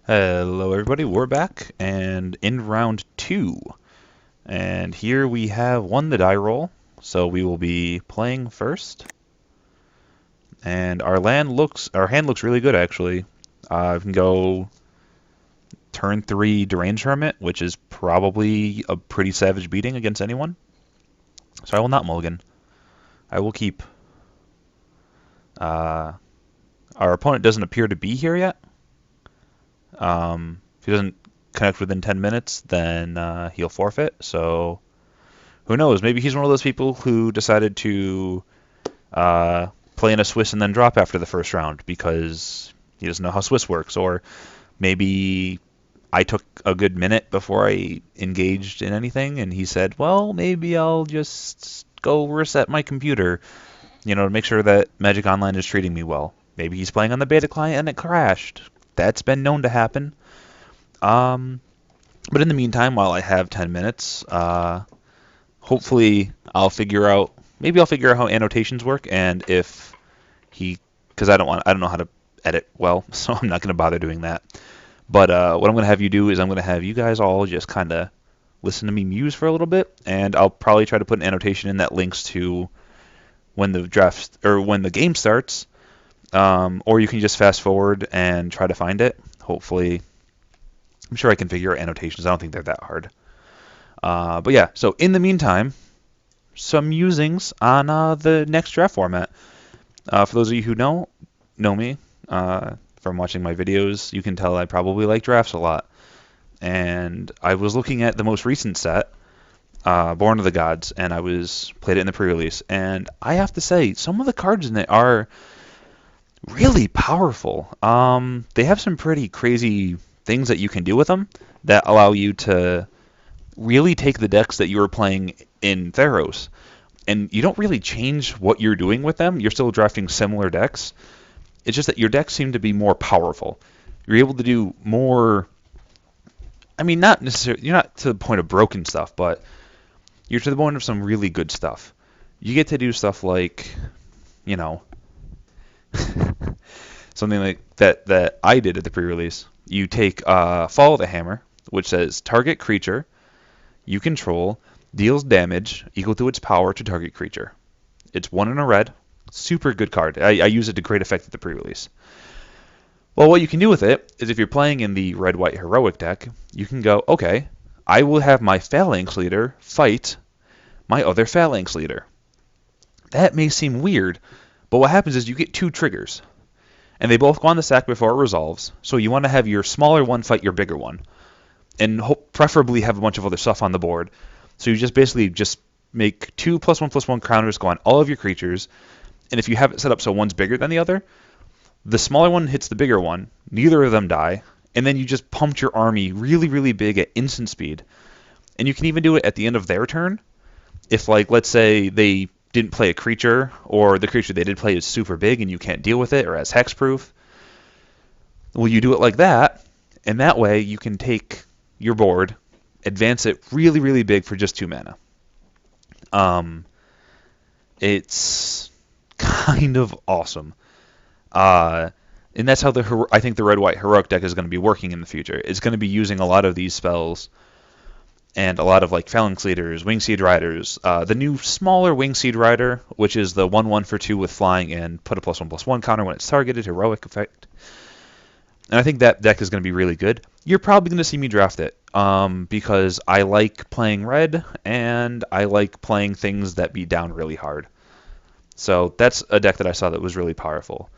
Hello everybody, we're back and in round 2. And here we have won the die roll, so we will be playing first. And our hand looks really good actually. We can go turn 3 Deranged Hermit, which is probably a pretty savage beating against anyone. So I will not mulligan. I will keep. Our opponent doesn't appear to be here yet. If he doesn't connect within 10 minutes, then he'll forfeit. So who knows? Maybe he's one of those people who decided to play in a Swiss and then drop after the first round because he doesn't know how Swiss works. Or maybe I took a good minute before I engaged in anything, and he said, well, maybe I'll just go reset my computer, to make sure that Magic Online is treating me well. Maybe he's playing on the beta client and it crashed. That's been known to happen. But in the meantime, while I have 10 minutes, hopefully maybe I'll figure out how annotations work, and because I don't know how to edit well, so I'm not going to bother doing that. But what I'm going to have you do is I'm going to have you guys all just kind of listen to me muse for a little bit, and I'll probably try to put an annotation in that links to when the game starts, or you can just fast forward and try to find it. Hopefully, I'm sure I can figure out annotations. I don't think they're that hard. But yeah, so in the meantime, some musings on the next draft format. For those of you who know me from watching my videos, you can tell I probably like drafts a lot. And I was looking at the most recent set, Born of the Gods, and played it in the pre-release. And I have to say, some of the cards in it are really powerful. They have some pretty crazy things that you can do with them that allow you to really take the decks that you were playing in Theros, and you don't really change what you're doing with them. You're still drafting similar decks. It's just that your decks seem to be more powerful. You're able to do more. I mean, not necessarily. You're not to the point of broken stuff, but you're to the point of some really good stuff. You get to do stuff like, something like that I did at the pre-release. You take Fall of the Hammer, which says target creature you control deals damage equal to its power to target creature. It's 1 in a red. Super good card. I use it to great effect at the pre-release. Well, what you can do with it is if you're playing in the red-white heroic deck, you can go, okay, I will have my Phalanx leader fight my other Phalanx leader. That may seem weird, but what happens is you get 2 triggers, and they both go on the sack before it resolves, so you want to have your smaller one fight your bigger one, and preferably have a bunch of other stuff on the board. So you just basically make 2 +1/+1 counters go on all of your creatures, and if you have it set up so one's bigger than the other, the smaller one hits the bigger one, neither of them die, and then you just pumped your army really, really big at instant speed. And you can even do it at the end of their turn. If, let's say they didn't play a creature, or the creature they did play is super big and you can't deal with it, or has hexproof, well, you do it like that, and that way you can take your board, advance it really, really big for just 2 mana. It's kind of awesome. And that's how I think the red-white heroic deck is going to be working in the future. It's going to be using a lot of these spells and a lot of Phalanx Leaders, Wingseed Riders, the new smaller Wingseed Rider, which is the 1/1 for 2 with flying and put a +1/+1 counter when it's targeted, heroic effect. And I think that deck is going to be really good. You're probably going to see me draft it because I like playing red and I like playing things that beat down really hard. So that's a deck that I saw that was really powerful.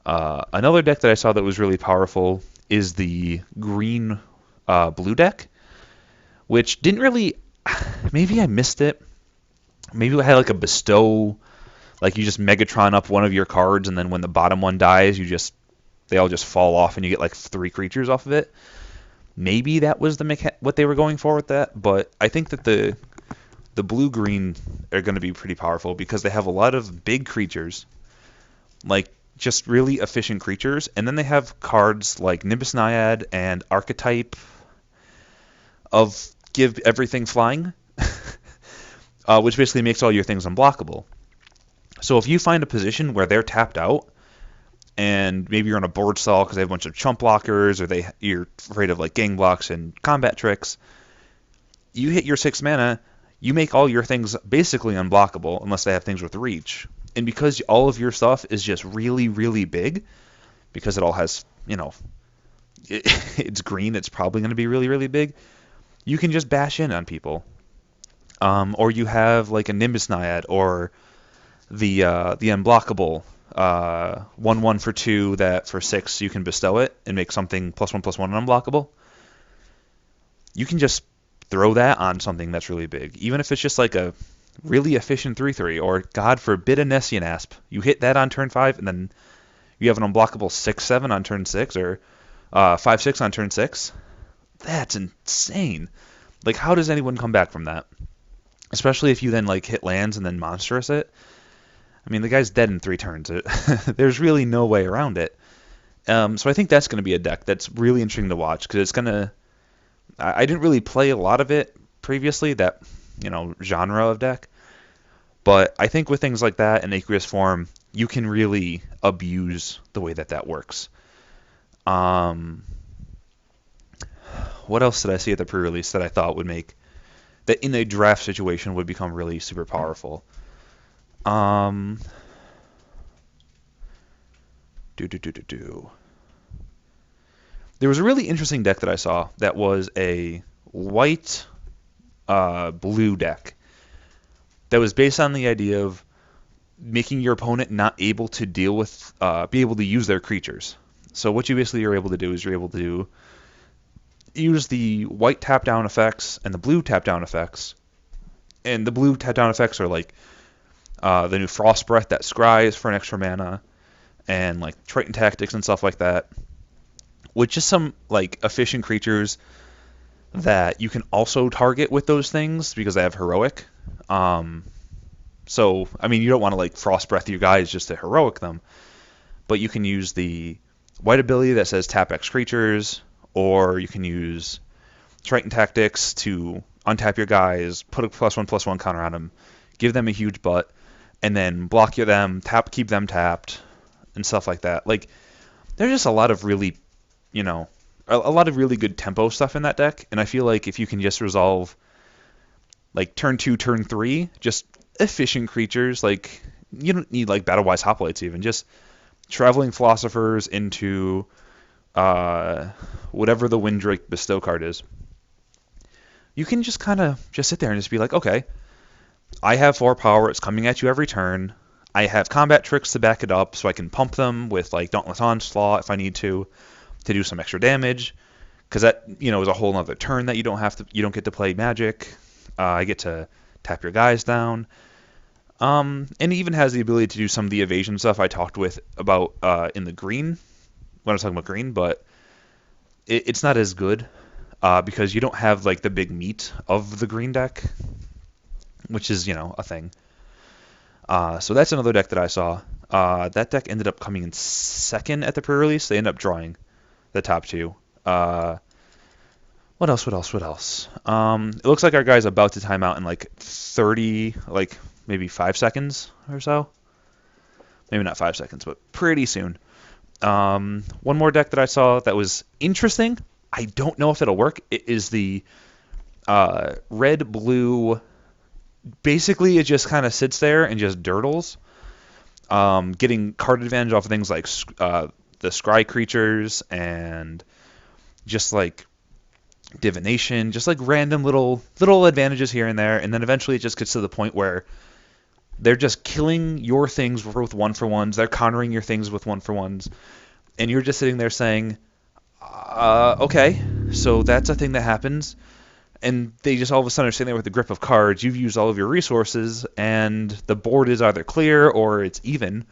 Another deck that I saw that was really powerful is the green-blue deck, which didn't really... Maybe I missed it. Maybe I had a bestow, you just Megatron up one of your cards, and then when the bottom one dies, they all just fall off, and you get 3 creatures off of it. Maybe that was what they were going for with that, but I think that the blue-green are going to be pretty powerful because they have a lot of big creatures, just really efficient creatures, and then they have cards like Nimbus Naiad and Archetype of give everything flying, which basically makes all your things unblockable. So if you find a position where they're tapped out, and maybe you're on a board stall because they have a bunch of chump blockers, or you're afraid of like gang blocks and combat tricks. You hit your 6 mana, you make all your things basically unblockable unless they have things with reach. And because all of your stuff is just really, really big, because it all has, it's green, it's probably going to be really, really big, you can just bash in on people. Or you have like a Nimbus Naiad, or the unblockable 1/1 for 2 that for 6 you can bestow it and make something +1/+1 unblockable. You can just throw that on something that's really big, even if it's just like a really efficient 3/3, or God forbid a Nessian Asp. You hit that on turn 5, and then you have an unblockable 6/7 on turn 6, or 5/6 on turn 6. That's insane. Like, how does anyone come back from that? Especially if you then like hit lands and then monstrous it. I mean, the guy's dead in 3 turns. There's really no way around it. So I think that's going to be a deck that's really interesting to watch, because it's going to... I didn't really play a lot of it previously, that genre of deck. But I think with things like that in aqueous form, you can really abuse the way that works. What else did I see at the pre-release that I thought would make that in a draft situation would become really super powerful? There was a really interesting deck that I saw that was a white blue deck that was based on the idea of making your opponent not able to deal with be able to use their creatures. So what you basically are able to do is you're able to use the white tap down effects and the blue tap down effects. And the blue tap down effects are like the new Frost Breath that scries for an extra mana, and like Triton Tactics and stuff like that, with just some like efficient creatures that you can also target with those things because they have heroic. So I mean, you don't want to like Frost Breath your guys just to heroic them, but you can use the white ability that says tap X creatures, or you can use Triton Tactics to untap your guys, put a +1/+1 counter on them, give them a huge butt, and then block them, keep them tapped, and stuff like that. Like, there's just a lot of really, a lot of really good tempo stuff in that deck, and I feel like if you can just resolve, like, turn 2, turn 3, just efficient creatures, like, you don't need, like, Battle-Wise Hoplites even, just Traveling Philosophers into whatever the Windrake Bestow card is. You can just kind of just sit there and just be like, okay, I have 4 power, it's coming at you every turn. I have combat tricks to back it up, so I can pump them with like Dauntless Onslaught if I need to do some extra damage. Because that, is a whole other turn that you don't get to play Magic. I get to tap your guys down. And it even has the ability to do some of the evasion stuff I talked about in the green, when I was talking about green, but it's not as good because you don't have like the big meat of the green deck, which is, a thing. So that's another deck that I saw. That deck ended up coming in second at the pre-release. They ended up drawing the top 2. What else? It looks like our guy's about to time out in like 30, like maybe 5 seconds or so. Maybe not 5 seconds, but pretty soon. One more deck that I saw that was interesting. I don't know if it'll work. It is the red-blue. Basically, it just kind of sits there and just dirtles, getting card advantage off of things like the scry creatures and just like divination, just like random little advantages here and there, and then eventually it just gets to the point where they're just killing your things with 1-for-1s, they're countering your things with 1-for-1s, and you're just sitting there saying, okay, so that's a thing that happens. And they just all of a sudden are sitting there with a grip of cards. You've used all of your resources, and the board is either clear or it's even.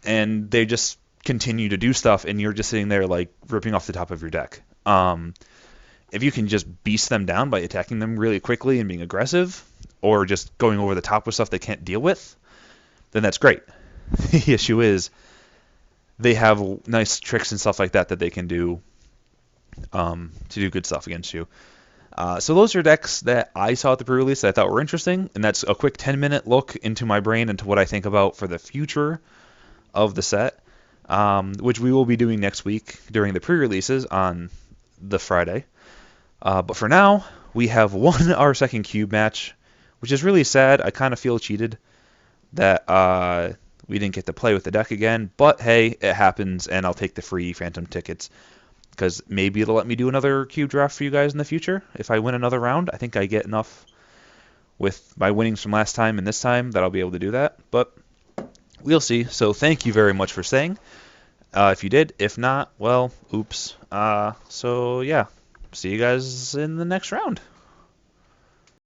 And they just continue to do stuff, and you're just sitting there like ripping off the top of your deck. If you can just beast them down by attacking them really quickly and being aggressive, or just going over the top with stuff they can't deal with, then that's great. The issue is they have nice tricks and stuff like that they can do to do good stuff against you. So those are decks that I saw at the pre-release that I thought were interesting, and that's a quick 10-minute look into my brain into what I think about for the future of the set. which we will be doing next week during the pre-releases on the Friday. But for now, we have won our second cube match, which is really sad. I kind of feel cheated that we didn't get to play with the deck again. But hey, it happens, and I'll take the free Phantom tickets because maybe it'll let me do another cube draft for you guys in the future if I win another round. I think I get enough with my winnings from last time and this time that I'll be able to do that. But we'll see. So thank you very much for staying. If you did. If not, well, oops. So yeah. See you guys in the next round.